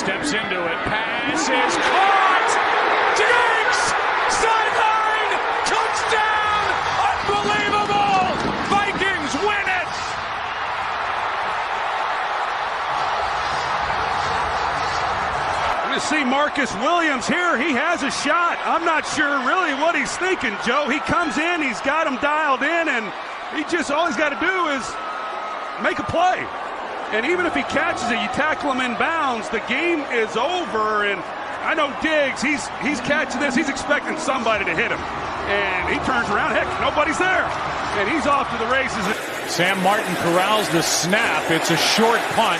steps into it. Pass is caught. Diggs! Sideline! Touchdown! Unbelievable! Vikings win it! To see Marcus Williams here, he has a shot. I'm not sure really what he's thinking, Joe. He comes in, he's got him dialed in, and he just all he's got to do is make a play. And even if he catches it, you tackle him in bounds, the game is over. And I know Diggs, he's catching this, he's expecting somebody to hit him. And he turns around, heck, nobody's there. And he's off to the races. Sam Martin corrals the snap. It's a short punt.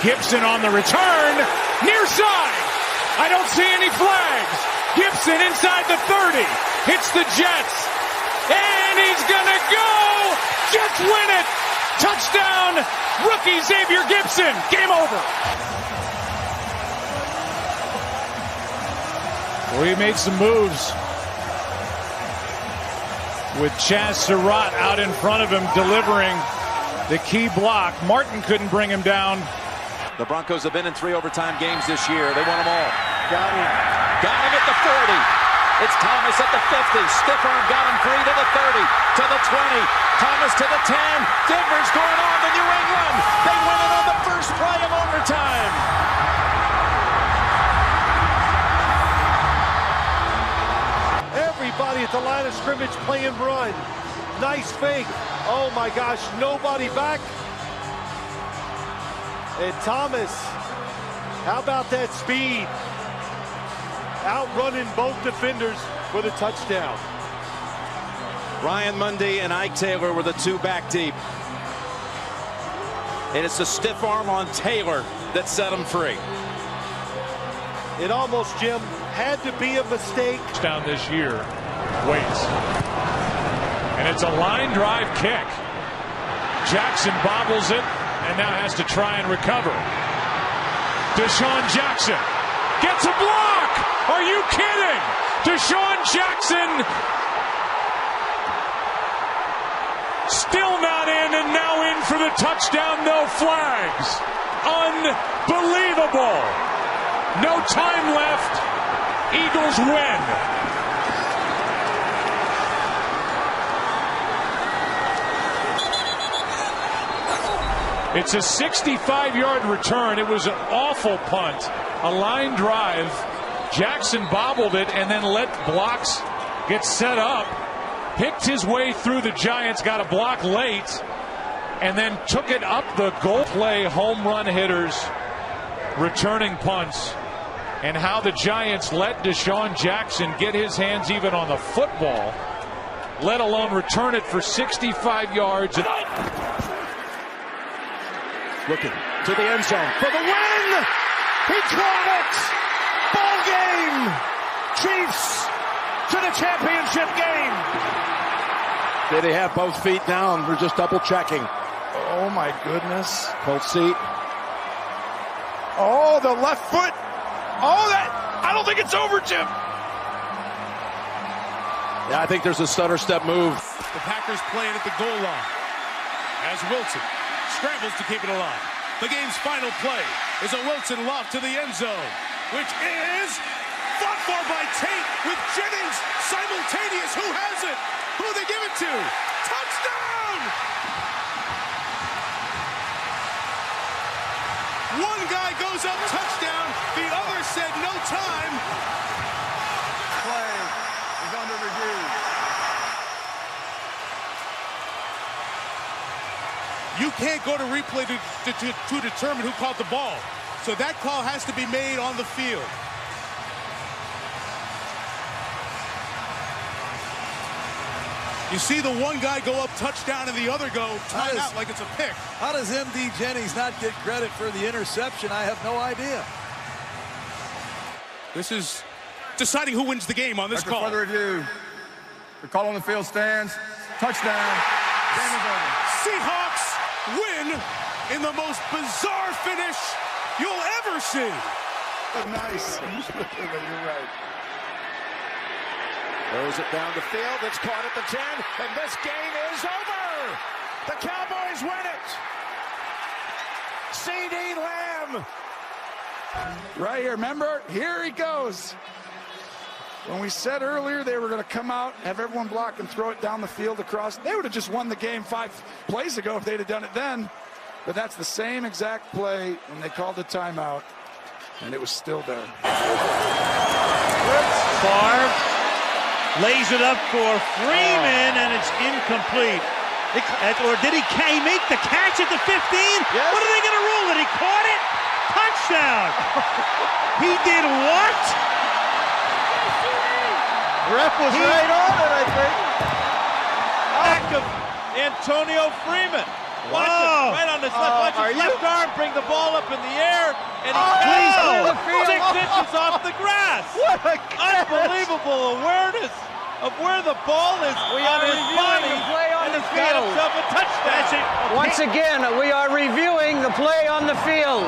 Gibson on the return, near side. I don't see any flags. Gibson inside the 30. Hits the Jets. And he's gonna go. Jets win it. Touchdown. Rookie Xavier Gibson. Game over. Well, he made some moves with Chaz Surratt out in front of him delivering the key block. Martin couldn't bring him down. The Broncos have been in 3 overtime games this year. They won them all. Got him. Got him at the 40. It's Thomas at the 50. Stiff arm got him free to the 30, to the 20. Thomas to the 10. Denver's going on to New England. They win it on the first play of overtime. Everybody at the line of scrimmage playing run. Nice fake. Oh my gosh, nobody back. And Thomas, how about that speed? Outrunning both defenders for the touchdown. Ryan Mundy and Ike Taylor were the 2 back deep. And it's a stiff arm on Taylor that set him free. It almost, Jim, had to be a mistake. Down this year. Waits. And it's a line drive kick. Jackson bobbles it and now has to try and recover. Deshaun Jackson gets a block. Are you kidding? Deshaun Jackson still not in, and now in for the touchdown. No flags. Unbelievable. No time left. Eagles win. It's a 65-yard return. It was an awful punt. A line drive. Jackson bobbled it and then let blocks get set up. Picked his way through the Giants, got a block late, and then took it up the goal. Play home run hitters, returning punts, and how the Giants let Deshaun Jackson get his hands even on the football, let alone return it for 65 yards. Looking to the end zone for the win. He caught it. Ball game. Chiefs to the championship game. Did he have both feet down? We're just double checking. Oh my goodness. Both seat. Oh, the left foot. Oh, I don't think it's over, Jim. Yeah, I think there's a stutter step move. The Packers playing at the goal line as Wilson scrambles to keep it alive. The game's final play is a Wilson loft to the end zone, which is fought for by Tate with Jennings simultaneous. Who has it? Who do they give it to? Touchdown! One guy goes up, touchdown. The other said no time. Play is under review. You can't go to replay to determine who caught the ball. So that call has to be made on the field. You see the one guy go up, touchdown, and the other go timeout like it's a pick. How does MD Jennings not get credit for the interception? I have no idea. This is deciding who wins the game on this After call. further review, the call on the field stands. Touchdown. Game is over. Seahawks win in the most bizarre finish you'll ever see. Nice. You're right. Throws it down the field. It's caught at the 10, and this game is over. The Cowboys win it. CeeDee Lamb Right here, remember? Here he goes. When we said earlier they were going to come out, have everyone block and throw it down the field across, they would have just won the game 5 plays ago if they'd have done it then. But that's the same exact play when they called the timeout, and it was still there. Favre lays it up for Freeman, and it's incomplete. Or did he make the catch at the 15? Yes. What are they going to rule? That he caught it? Touchdown! He did what? Ref was right on it, I think. Back of Antonio Freeman. Watch it, right on his left. Watch his left arm bring the ball up in the air, and he 6 inches off the grass. What a unbelievable awareness of where the ball is on his body, and he's got himself a touchdown. Once again, we are reviewing the play on the field.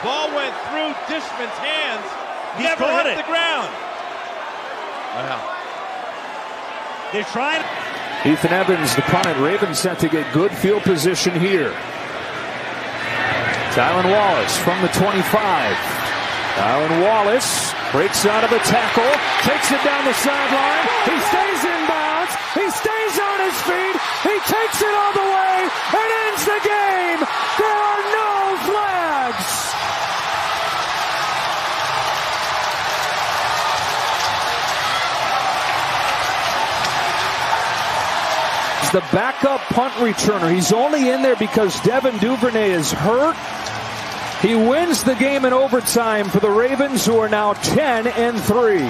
Ball went through Dishman's hands, never hit the ground. Wow. They're trying. Ethan Evans, the punt. Ravens set to get good field position here. Tylan Wallace from the 25. Tylan Wallace breaks out of a tackle, takes it down the sideline. He stays in bounds. He stays on his feet. He takes it all the way and ends the game. There are no flags. The backup punt returner. He's only in there because Devin Duvernay is hurt. He wins the game in overtime for the Ravens, who are now 10-3.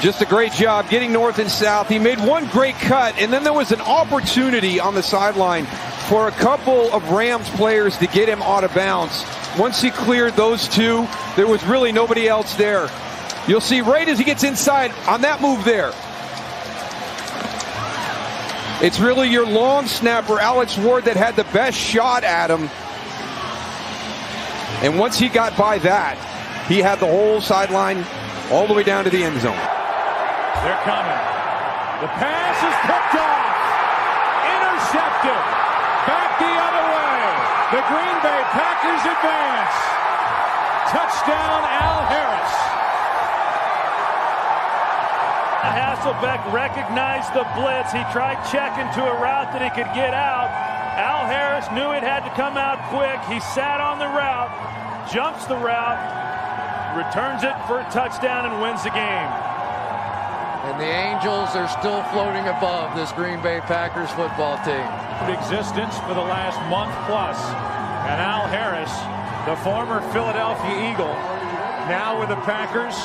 Just a great job getting north and south. He made one great cut, and then there was an opportunity on the sideline for a couple of Rams players to get him out of bounds. Once he cleared those two, there was really nobody else there. You'll see right as he gets inside on that move there, it's really your long snapper, Alex Ward, that had the best shot at him. And once he got by that, he had the whole sideline all the way down to the end zone. They're coming. The pass is picked off. Intercepted. Back the other way. The Green Bay Packers advance. Touchdown, Al Harris. Hasselbeck recognized the blitz. He tried checking to a route that he could get out. Al Harris knew it had to come out quick. He sat on the route, jumps the route, returns it for a touchdown, and wins the game. And the Angels are still floating above this Green Bay Packers football team. Existence for the last month plus. And Al Harris, the former Philadelphia Eagle, now with the Packers,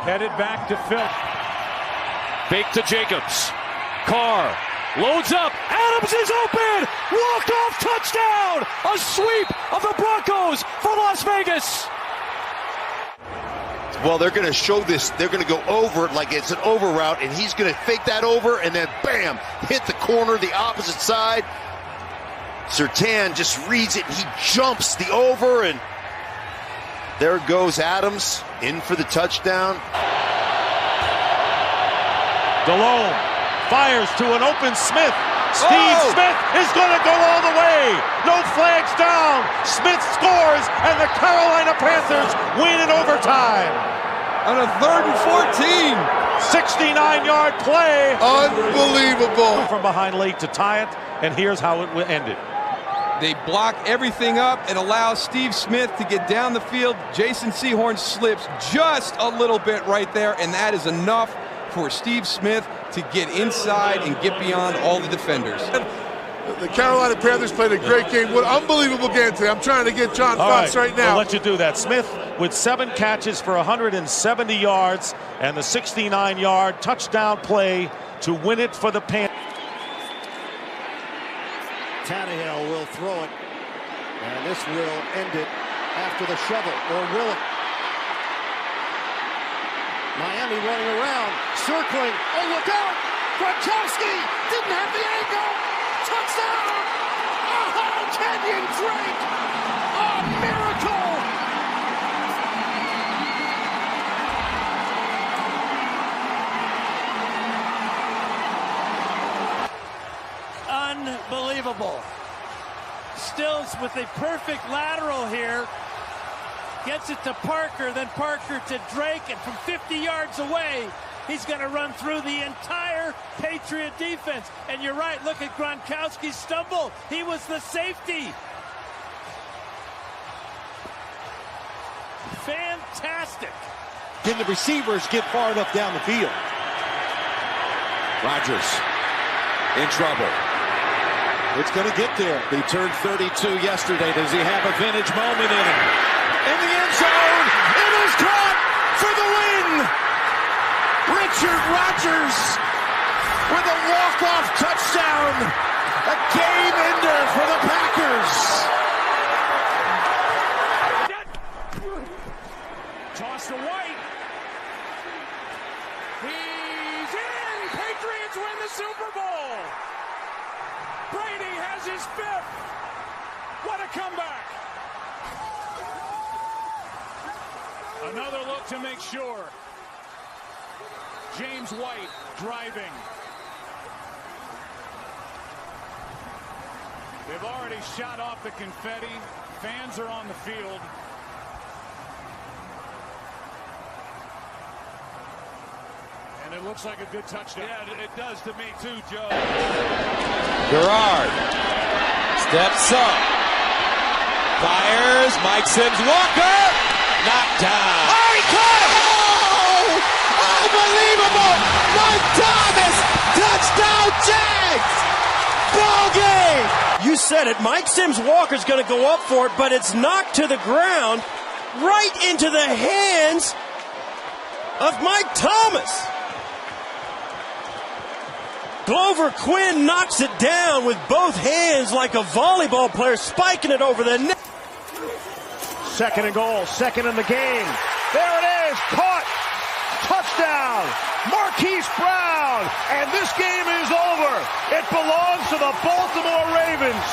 headed back to Philly. Fake to Jacobs. Carr loads up. Adams is open. Walk-off touchdown. A sweep of the Broncos for Las Vegas. Well, they're going to show this. They're going to go over it like it's an over route, and he's going to fake that over and then, bam, hit the corner, the opposite side. Surtain just reads it. He jumps the over, and there goes Adams in for the touchdown. Delhomme fires to an open Smith. Steve Smith is going to go all the way. No flags down. Smith scores, and the Carolina Panthers win in overtime. On a 3rd and 14. 69-yard play. Unbelievable. From behind late to tie it, and here's how it ended. They block everything up and allow Steve Smith to get down the field. Jason Sehorn slips just a little bit right there, and that is enough for Steve Smith to get inside and get beyond all the defenders. The Carolina Panthers played a great game. What an unbelievable game today. I'm trying to get John Fox right now. I'll let you do that. Smith with 7 catches for 170 yards and the 69-yard touchdown play to win it for the Panthers. Tannehill will throw it, and this will end it after the shovel, or will it? Miami running around, circling. Oh, look out! Gronkowski didn't have the angle. Touchdown! Oh, Kenyon Drake! A miracle! Unbelievable. Stills with a perfect lateral here. Gets it to Parker, then Parker to Drake, and from 50 yards away, he's going to run through the entire Patriot defense. And you're right, look at Gronkowski's stumble. He was the safety. Fantastic. Can the receivers get far enough down the field? Rodgers in trouble. It's going to get there. He turned 32 yesterday. Does he have a vintage moment in him? In the end zone. It is caught for the win. Richard Rodgers with a walk-off touchdown. A game ender for the Packers. Toss to White. He's in. Patriots win the Super Bowl. Brady has his 5th. What a comeback. Another look to make sure. James White driving. They've already shot off the confetti. Fans are on the field. And it looks like a good touchdown. Yeah, it does to me too, Joe. Garrard steps up. Fires. Mike Sims. Walker. Knocked down. Oh, he caught it! Oh! Unbelievable! Mike Thomas! Touchdown Jags! Ball game! You said it. Mike Sims Walker's going to go up for it, but it's knocked to the ground right into the hands of Mike Thomas. Glover Quinn knocks it down with both hands like a volleyball player, spiking it over the net. 2nd and goal, 2nd in the game. There it is, caught, touchdown, Marquise Brown, and this game is over. It belongs to the Baltimore Ravens.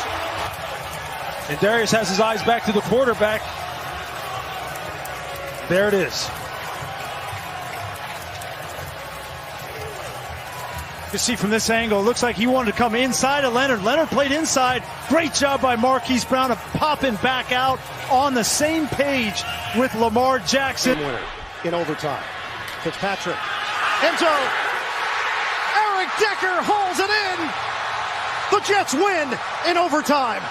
And Darius has his eyes back to the quarterback. There it is. You see from this angle, it looks like he wanted to come inside of Leonard. Leonard played inside. Great job by Marquise Brown of popping back out on the same page with Lamar Jackson. Winner in overtime. Fitzpatrick. Enzo. Eric Decker holds it in. The Jets win in overtime.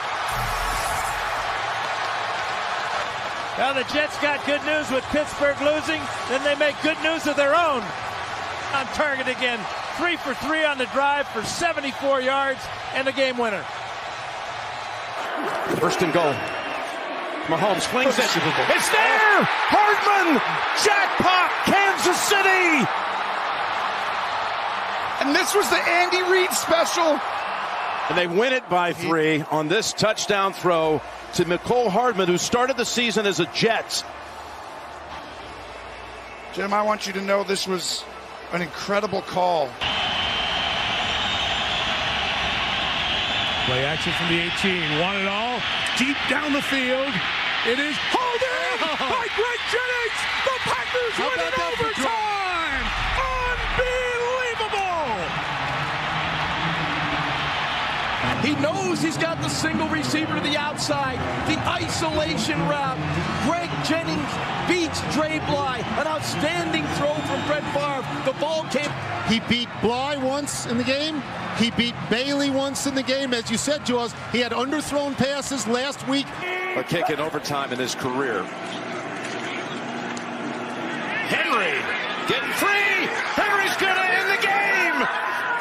Now the Jets got good news with Pittsburgh losing. Then they make good news of their own. On target again. 3 for 3 on the drive for 74 yards and the game winner. 1st and goal. Mahomes flings it. It's there! Hardman! Jackpot! Kansas City! And this was the Andy Reid special. And they win it by 3 on this touchdown throw to Mecole Hardman, who started the season as a Jet. Jim, I want you to know this was an incredible call. Play action from the 18. Want it all. Deep down the field. It is holding by Greg Jennings. The Packers win in overtime. Unbelievable. He knows he's got the single receiver to the outside. The isolation route. Greg Jennings beats Dre Bly. An outstanding throw from Brett Favre. The ball came. He beat Bly once in the game. He beat Bailey once in the game. As you said to us, he had underthrown passes last week. A kick in overtime in his career. Henry getting free. Henry's going to end the game.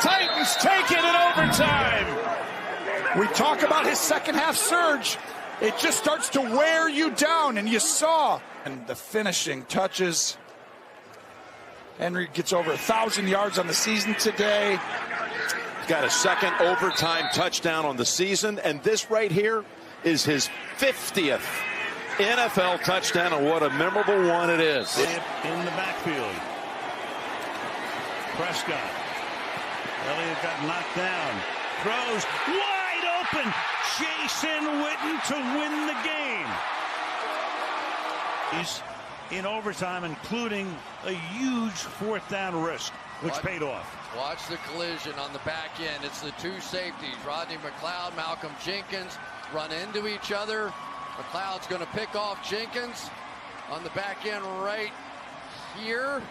Titans take it in overtime. We talk about his second half surge. It just starts to wear you down, and you saw. And the finishing touches. Henry gets over 1,000 yards on the season today. He's got a second overtime touchdown on the season, and this right here is his 50th NFL touchdown, and what a memorable one it is. In the backfield. Prescott. Elliott got knocked down. Throws wide open. Jason Witten to win the game. He's in overtime, including a huge 4th down risk, which paid off. Watch the collision on the back end. It's the 2 safeties, Rodney McLeod, Malcolm Jenkins, run into each other. McLeod's going to pick off Jenkins. on the back end right here.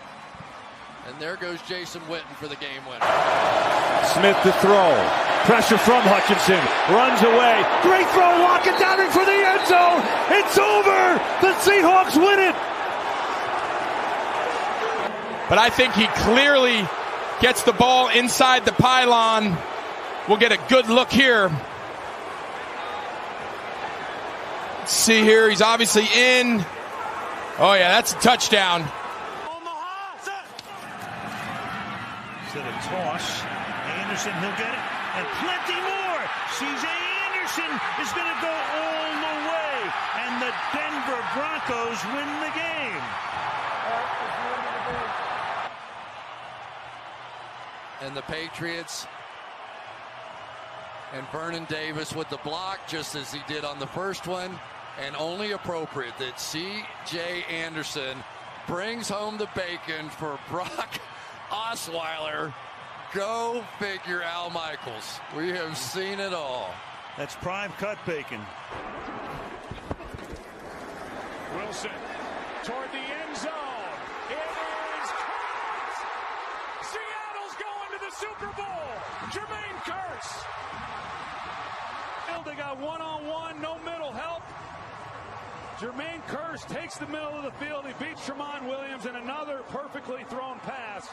And there goes Jason Witten for the game winner. Smith to throw. Pressure from Hutchinson. Runs away. Great throw. Walking down in for the end zone. It's over. The Seahawks win it. But I think he clearly gets the ball inside the pylon. We'll get a good look here. Let's see here. He's obviously in. Oh, yeah, that's a touchdown. Instead of toss, Anderson, he'll get it, and plenty more. C.J. Anderson is going to go all the way, and the Denver Broncos win the game. And the Patriots and Vernon Davis with the block, just as he did on the first one, and only appropriate that C.J. Anderson brings home the bacon for Brock Osweiler. Go figure, Al Michaels. We have seen it all. That's prime cut bacon. Wilson toward the end zone. It is caught. Seattle's going to the Super Bowl. Jermaine Kearse. They got one-on-one, no middle help. Jermaine Kearse takes the middle of the field. He beats Tramon Williams in another perfectly thrown pass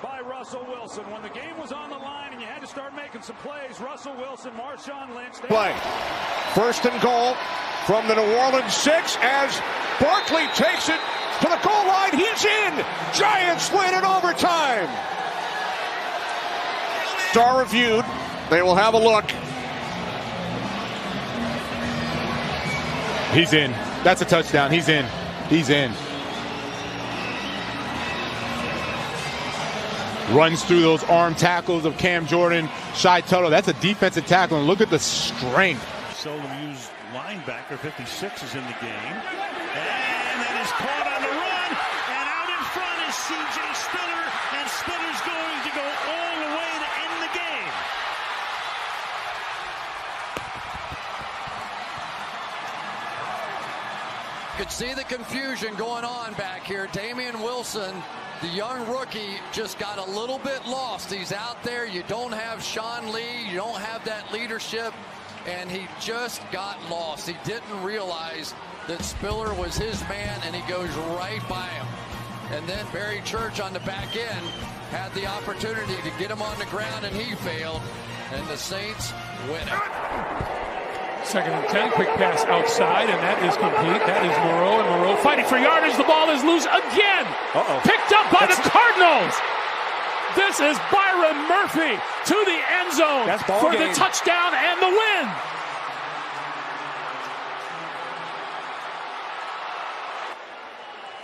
by Russell Wilson. When the game was on the line and you had to start making some plays, Russell Wilson, Marshawn Lynch. Play. First and goal from the New Orleans 6 as Barkley takes it to the goal line. He's in. Giants win in overtime. Star reviewed. They will have a look. He's in. That's a touchdown. He's in. He's in. Runs through those arm tackles of Cam Jordan, Shai Tuttle. That's a defensive tackle, and look at the strength. Seldom used linebacker, 56 is in the game. And that is caught on the run. And out in front is C.J. Spiller. And Spiller's going to go all the way to end the game. You could see the confusion going on back here. Damian Wilson, the young rookie, just got a little bit lost. He's out there. You don't have Sean Lee. You don't have that leadership. And he just got lost. He didn't realize that Spiller was his man, and he goes right by him. And then Barry Church on the back end had the opportunity to get him on the ground, and he failed. And the Saints win it. 2nd and 10, quick pass outside, and that is complete. That is Moreau, and Moreau fighting for yardage. The ball is loose again. Picked up by the Cardinals. This is Byron Murphy to the end zone for the touchdown and the win.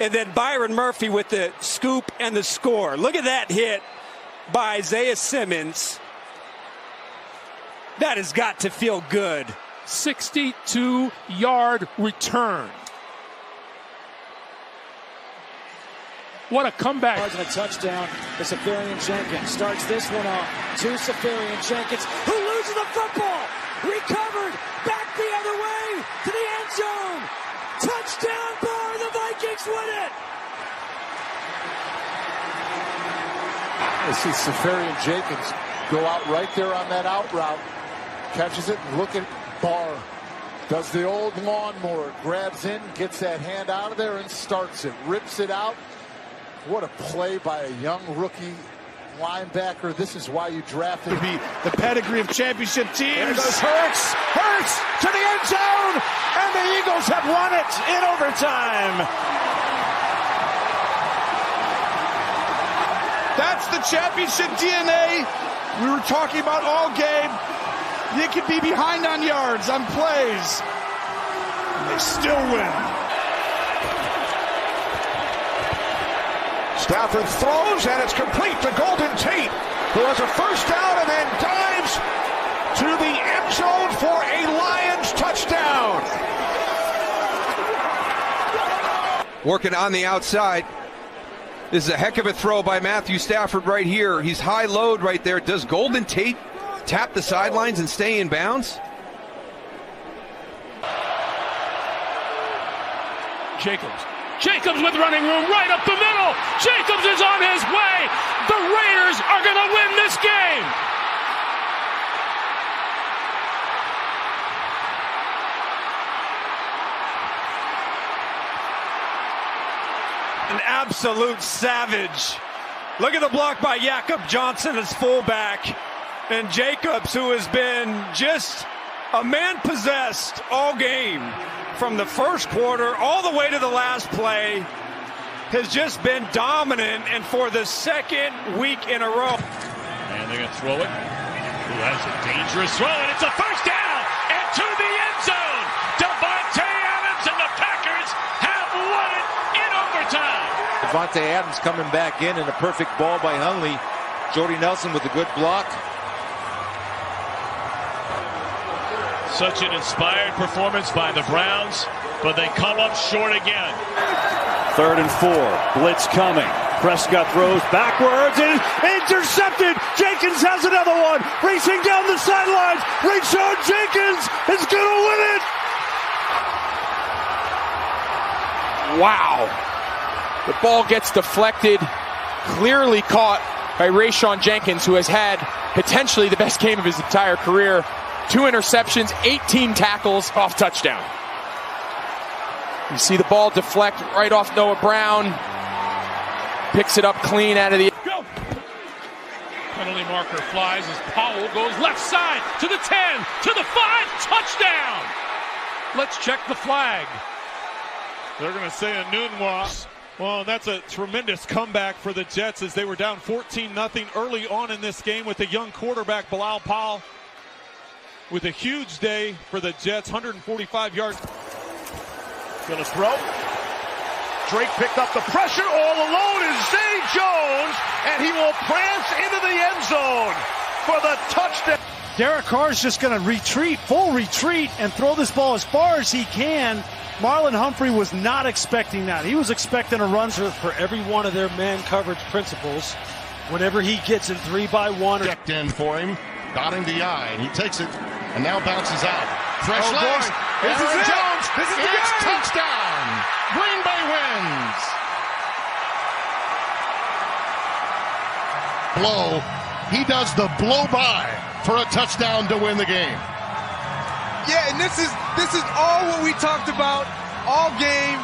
And then Byron Murphy with the scoop and the score. Look at that hit by Isaiah Simmons. That has got to feel good. 62-yard return. What a comeback. And a touchdown to Safarian Jenkins. Starts this one off to Safarian Jenkins, who loses the football. Recovered. Back the other way to the end zone. Touchdown bar. The Vikings win it. I see Safarian Jenkins go out right there on that out route. Catches it and look at Barr. Does the old lawnmower. Grabs in, gets that hand out of there and starts it. Rips it out. What a play by a young rookie linebacker. This is why you drafted To be the pedigree of championship teams. There goes Hurts. Hurts to the end zone. And the Eagles have won it in overtime. That's the championship DNA we were talking about all game. You can be behind on yards, on plays. They still win. Stafford throws, and it's complete to Golden Tate, who has a first down and then dives to the end zone for a Lions touchdown. Working on the outside. This is a heck of a throw by Matthew Stafford right here. He's high load right there. Does Golden Tate tap the sidelines and stay in bounds? Jacobs Jacobs with running room right up the middle. Jacobs is on his way. The Raiders are going to win this game. An absolute savage. Look at the block by Jakob Johnson as fullback. And Jacobs, who has been just a man possessed all game from the first quarter all the way to the last play, has just been dominant, and for the second week in a row. And they're going to throw it. Who has a dangerous throw, and it's a first down and to the end zone. Davante Adams and the Packers have won it in overtime. Davante Adams coming back in, and a perfect ball by Hundley. Jordy Nelson with a good block. Such an inspired performance by the Browns, but they come up short again. 3rd and 4. Blitz coming. Prescott throws backwards and intercepted. Jenkins has another one. Racing down the sidelines. Rayshon Jenkins is going to win it. Wow. The ball gets deflected. Clearly caught by Rayshon Jenkins, who has had potentially the best game of his entire career. 2 interceptions, 18 tackles, off touchdown. You see the ball deflect right off Noah Brown. Picks it up clean out of the... Go! Penalty marker flies as Powell goes left side to the 10, to the 5, touchdown! Let's check the flag. They're going to say a Nunwa. Well, that's a tremendous comeback for the Jets as they were down 14-0 early on in this game with the young quarterback Bilal Powell. With a huge day for the Jets, 145 yards. Going to throw. Drake picked up the pressure. All alone is Zay Jones, and he will prance into the end zone for the touchdown. Derek Carr's just going to retreat, full retreat, and throw this ball as far as he can. Marlon Humphrey was not expecting that. He was expecting a run for every one of their man coverage principles. Whenever he gets in 3-by-1. Checked in for him, dotting the I. He takes it and now bounces out. Fresh legs. Aaron Jones. This is it's touchdown. Green Bay wins. Blow. He does the blow by for a touchdown to win the game. Yeah, and this is all what we talked about all game.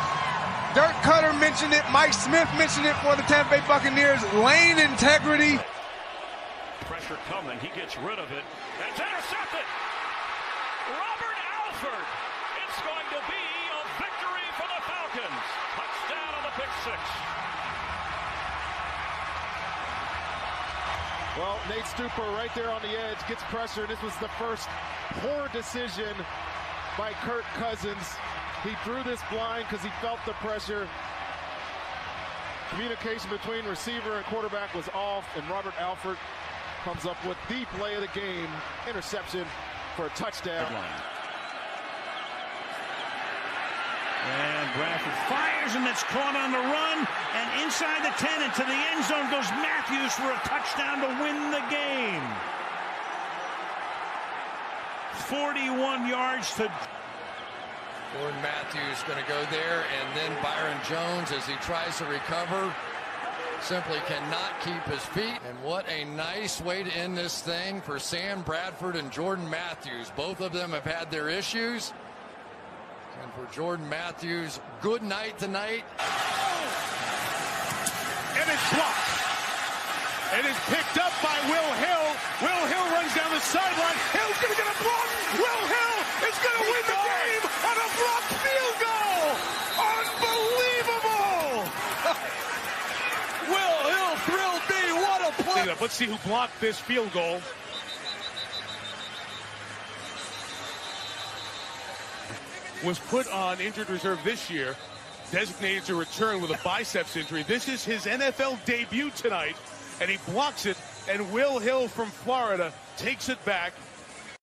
Dirk Cutter mentioned it. Mike Smith mentioned it for the Tampa Bay Buccaneers. Lane integrity. Pressure coming. He gets rid of it. It's intercepted. Robert Alford. It's going to be a victory for the Falcons. Touchdown on the pick six. Well, Nate Stupar right there on the edge gets pressure. This was the first poor decision by Kirk Cousins. He threw this blind because he felt the pressure. Communication between receiver and quarterback was off, and Robert Alford comes up with the play of the game, interception for a touchdown. And Bradford fires, and that's caught on the run, and inside the 10 into the end zone goes Matthews for a touchdown to win the game. 41 yards to... Jordan Matthews going to go there, and then Byron Jones, as he tries to recover, simply cannot keep his feet. And what a nice way to end this thing for Sam Bradford and Jordan Matthews. Both of them have had their issues. And for Jordan Matthews, good night tonight. And it's blocked. And it's picked up by Will Hill. Will Hill runs down the sideline. Hill's going to get a block. Will Hill is going to win the game on a blocked field goal. Unbelievable. Will Hill thrilled me. What a play. Let's see who blocked this field goal. Was put on injured reserve this year, designated to return with a biceps injury. This is his NFL debut tonight, and he blocks it, and Will Hill from Florida takes it back.